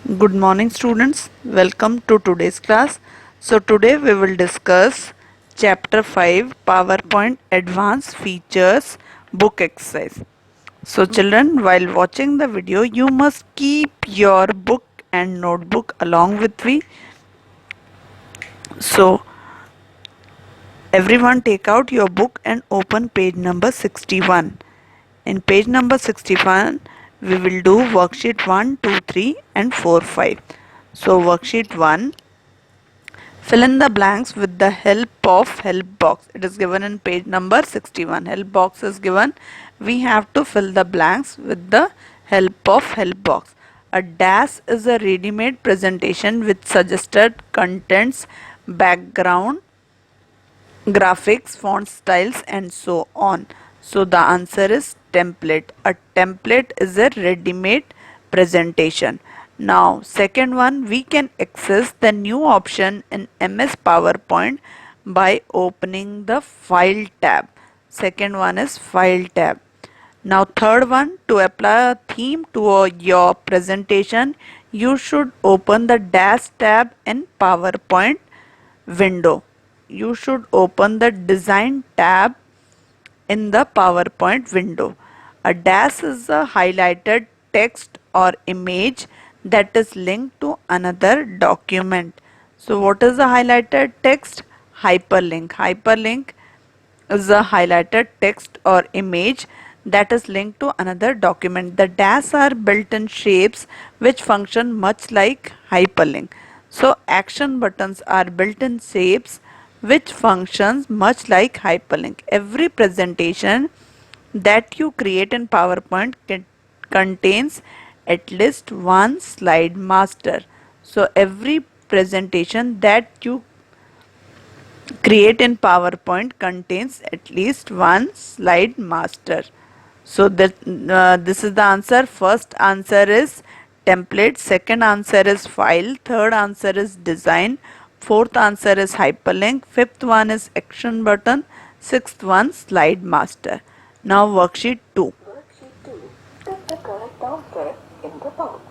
Good morning students, welcome to today's class. So today we will discuss chapter 5 PowerPoint Advanced Features book exercise. So children, while watching the video you must keep your book and notebook along with me. So everyone take out your book and open page number 61. In page number 61 we will do worksheet 1, 2, 3 and 4, 5. So worksheet 1, fill in the blanks with the help of help box. It is given in page number 61. Help box is given. We have to fill the blanks with the help of help box. A dash is a ready-made presentation with suggested contents, background, graphics, font styles and so on. So the answer is template. A template is a ready-made presentation. Now second one, we can access the new option in MS PowerPoint by opening the file tab. Second one is file tab. Now third one, to apply a theme to your presentation, you should open the dash tab in PowerPoint window. You should open the design tab in the PowerPoint window. A dash is a highlighted text or image that is linked to another document. So what is a highlighted text? Hyperlink. Hyperlink is a highlighted text or image that is linked to another document. The dashes are built-in shapes which function much like hyperlink. So action buttons are built-in shapes which functions much like hyperlink. Every presentation that you create in PowerPoint contains at least one slide master. So every presentation that you create in PowerPoint contains at least one slide master. So this is the answer. First answer is template, second answer is file, third answer is design, fourth answer is hyperlink, fifth one is action button, sixth one slide master. Now worksheet 2. Worksheet 2. Put the correct answer in the box.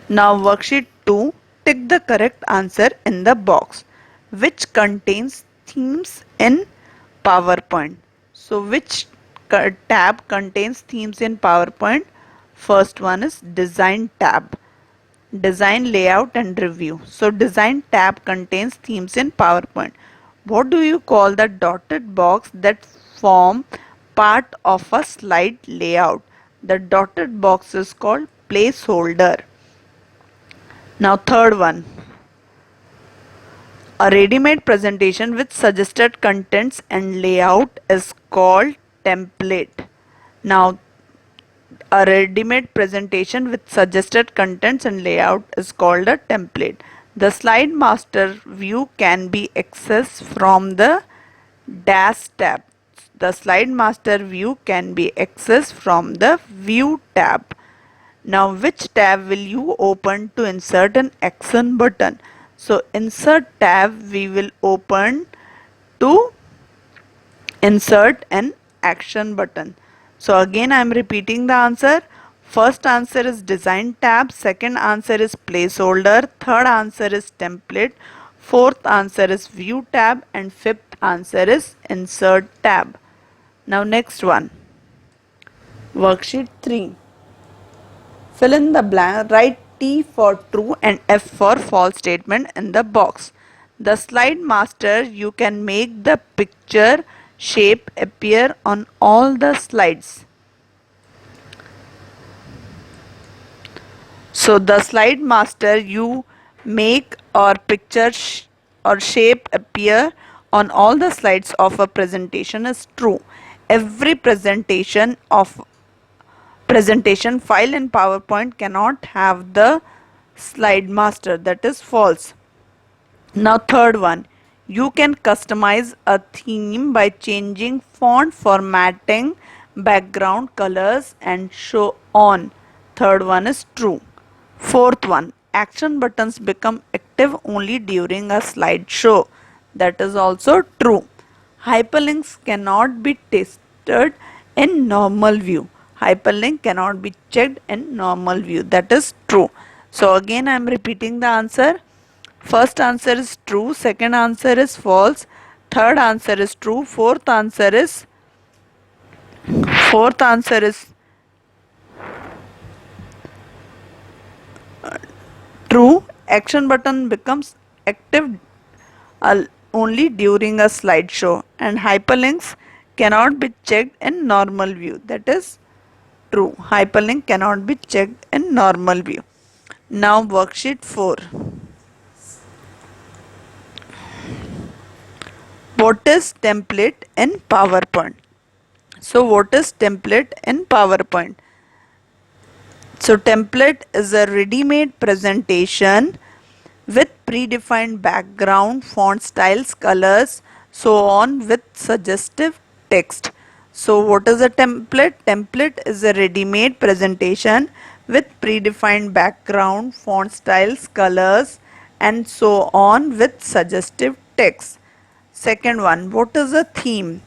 Now worksheet 2, tick the correct answer in the box which contains themes in PowerPoint. So which tab contains themes in PowerPoint? First one is design tab. Design, layout and review. So design tab contains themes in PowerPoint. What do you call the dotted box that form part of a slide layout? The dotted box is called placeholder. Now third one, a ready-made presentation with suggested contents and layout is called template. Now a ready-made presentation with suggested contents and layout is called a template. The slide master view can be accessed from the dash tab. The slide master view can be accessed from the view tab. Now which tab will you open to insert an action button? So insert tab we will open to insert an action button. So again I am repeating the answer. First answer is design tab, second answer is placeholder, third answer is template, fourth answer is view tab and fifth answer is insert tab. Now next one, worksheet 3. Fill in the blank, write T for true and F for false statement in the box. The slide master, you can make the picture shape appear on all the slides. So the slide master, you make or picture or shape appear on all the slides of a presentation is true. Every presentation file in PowerPoint cannot have the slide master, that is false. Now third one, you can customize a theme by changing font formatting, background colors and so on. Third one is true. Fourth one, action buttons become active only during a slideshow. That is also true. Hyperlinks cannot be tested in normal view. Hyperlink cannot be checked in normal view. That is true. So again I am repeating the answer. First answer is true, second answer is false, third answer is true, fourth answer is true. Action button becomes active only during a slideshow, and hyperlinks cannot be checked in normal view. That is true. Hyperlink cannot be checked in normal view. Now worksheet 4. What is template in PowerPoint? So what is template in PowerPoint? So template is a ready-made presentation with predefined background, font styles, colors, so on, with suggestive text. So what is a template? Template is a ready-made presentation with predefined background, font styles, colors, and so on, with suggestive text. Second one, what is a theme?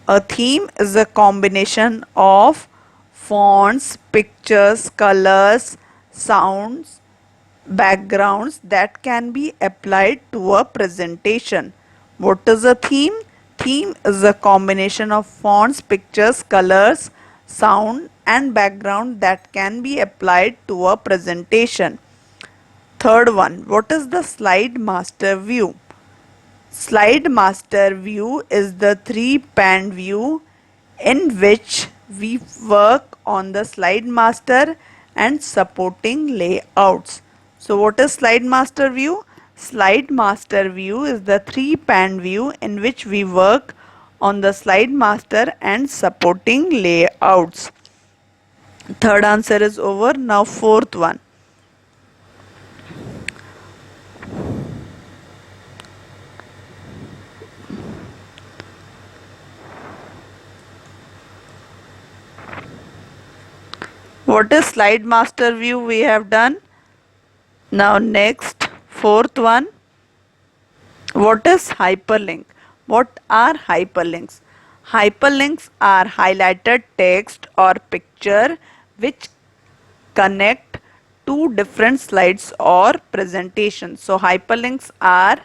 A theme is a combination of fonts, pictures, colors, sounds, backgrounds that can be applied to a presentation. What is a theme? Theme is a combination of fonts, pictures, colors, sound and background that can be applied to a presentation. Third one, what is the slide master view? Slide master view is the three-pane view in which we work on the slide master and supporting layouts. So what is slide master view? Slide master view is the three-pane view in which we work on the slide master and supporting layouts. Third answer is over. Now fourth one. What is slide master view we have done? Now next, fourth one. What is hyperlink? What are hyperlinks? Hyperlinks are highlighted text or picture which connect two different slides or presentations. So hyperlinks are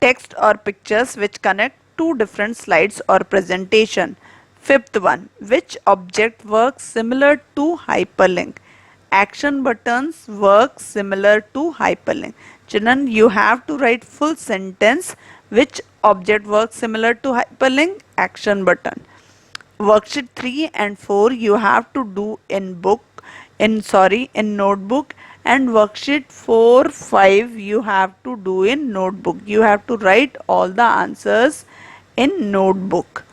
text or pictures which connect two different slides or presentation. Fifth one, which object works similar to hyperlink? Action buttons work similar to hyperlink. Children, you have to write full sentence. Which object works similar to hyperlink? Action button. Worksheet 3 and 4 you have to do in notebook, and worksheet 4, 5 you have to do in notebook. You have to write all the answers in notebook.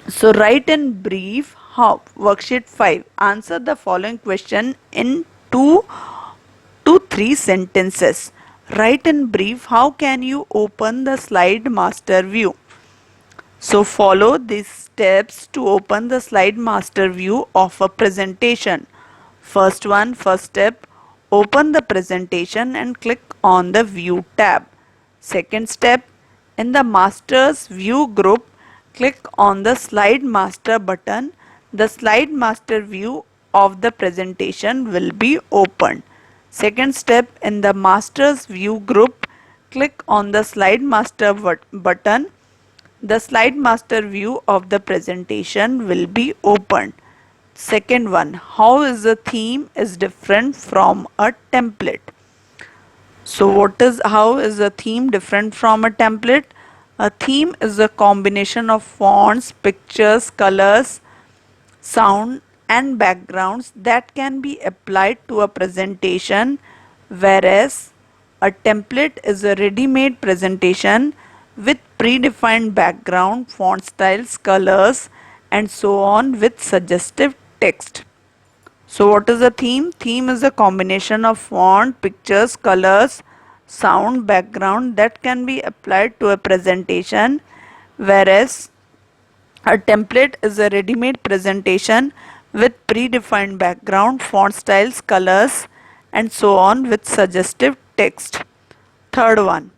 So write in brief how. Worksheet 5, answer the following question in 2 to 3 sentences. Write in brief how can you open the slide master view. So follow these steps to open the slide master view of a presentation. First step, open the presentation and click on the view tab. Second step, in the master's view group, click on the slide master button. The slide master view of the presentation will be opened. Second step, in the master's view group, click on the slide master button. The slide master view of the presentation will be opened. Second one, how is a theme is different from a template? So how is a theme different from a template? A theme is a combination of fonts, pictures, colors, sound and backgrounds that can be applied to a presentation, whereas a template is a ready-made presentation with predefined background, font styles, colors and so on, with suggestive text. So what is a theme? Theme is a combination of font, pictures, colors, sound, background that can be applied to a presentation, whereas a template is a ready-made presentation with predefined background, font styles, colors and so on, with suggestive text. Third one,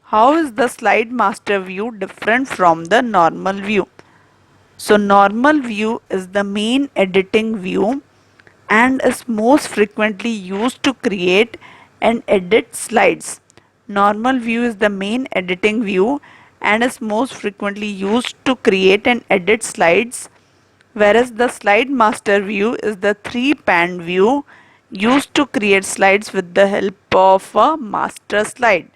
how is the slide master view different from the normal view? So normal view is the main editing view and is most frequently used to create and edit slides. Normal view is the main editing view and is most frequently used to create and edit slides, whereas the slide master view is the three-pan view used to create slides with the help of a master slide.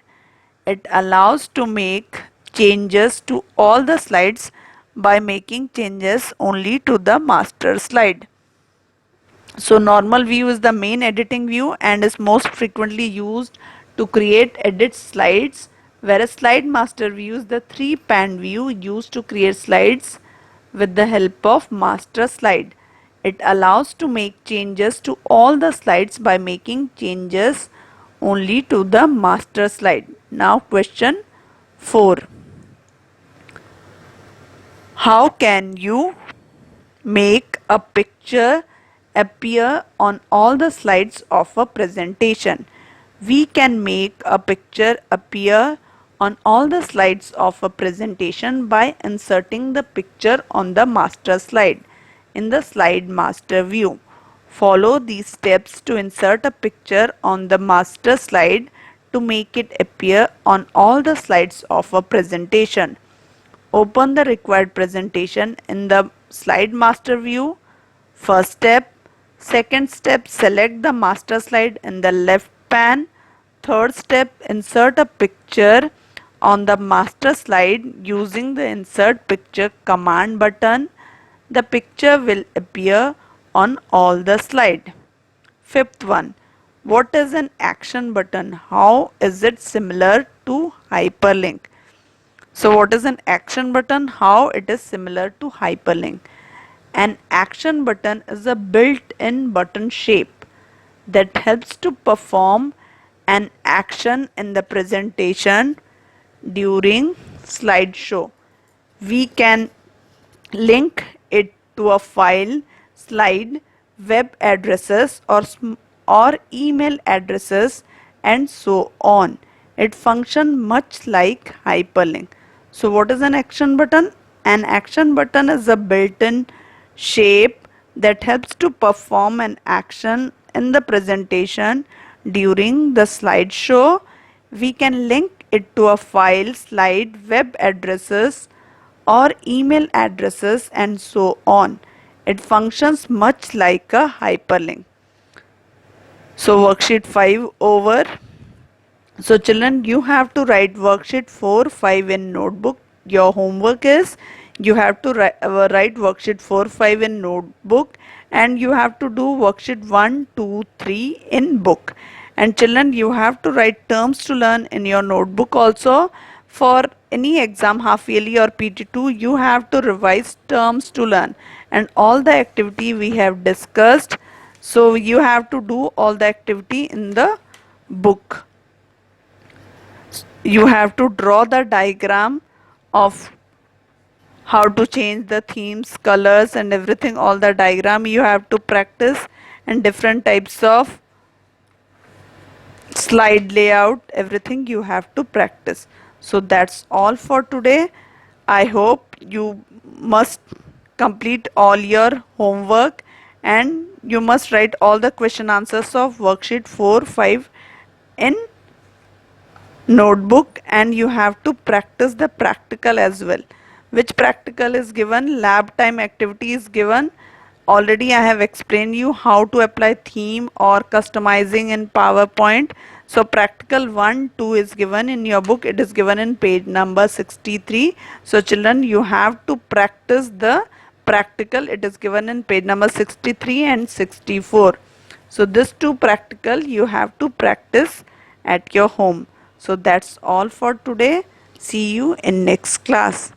It allows to make changes to all the slides by making changes only to the master slide. So normal view is the main editing view and is most frequently used to create edit slides, whereas slide master view is the three-pan view used to create slides with the help of master slide. It allows to make changes to all the slides by making changes only to the master slide. Now question 4. How can you make a picture appear on all the slides of a presentation? We can make a picture appear on all the slides of a presentation by inserting the picture on the master slide in the slide master view. Follow these steps to insert a picture on the master slide to make it appear on all the slides of a presentation. Open the required presentation in the slide master view. First step. Second step, select the master slide in the left pan. Third step, insert a picture on the master slide using the insert picture command button. The picture will appear on all the slide. Fifth one, what is an action button? How is it similar to hyperlink? So what is an action button? How it is similar to hyperlink? An action button is a built-in button shape that helps to perform an action in the presentation during slideshow. We can link it to a file, slide, web addresses or email addresses and so on. It functions much like hyperlink. So what is an action button? An action button is a built-in shape that helps to perform an action in the presentation during the slideshow. We can link it to a file, slide, web addresses or email addresses and so on. It functions much like a hyperlink. So worksheet 5 over. So children, you have to write worksheet 4, 5 in notebook. Your homework is you have to write worksheet 4, 5 in notebook and you have to do worksheet 1, 2, 3 in book. And children, you have to write terms to learn in your notebook also. For any exam, half yearly or PT2, you have to revise terms to learn and all the activity we have discussed. So you have to do all the activity in the book. You have to draw the diagram of how to change the themes, colors and everything, all the diagram you have to practice and different types of slide layout, everything you have to practice. So that's all for today. I hope you must complete all your homework and you must write all the question answers of worksheet 4, 5 in notebook and you have to practice the practical as well. Which practical is given? Lab time activity is given. Already I have explained you how to apply theme or customizing in PowerPoint. So practical 1, 2 is given in your book. It is given in page number 63. So children, you have to practice the practical. It is given in page number 63 and 64. So this 2 practical you have to practice at your home. So that's all for today. See you in next class.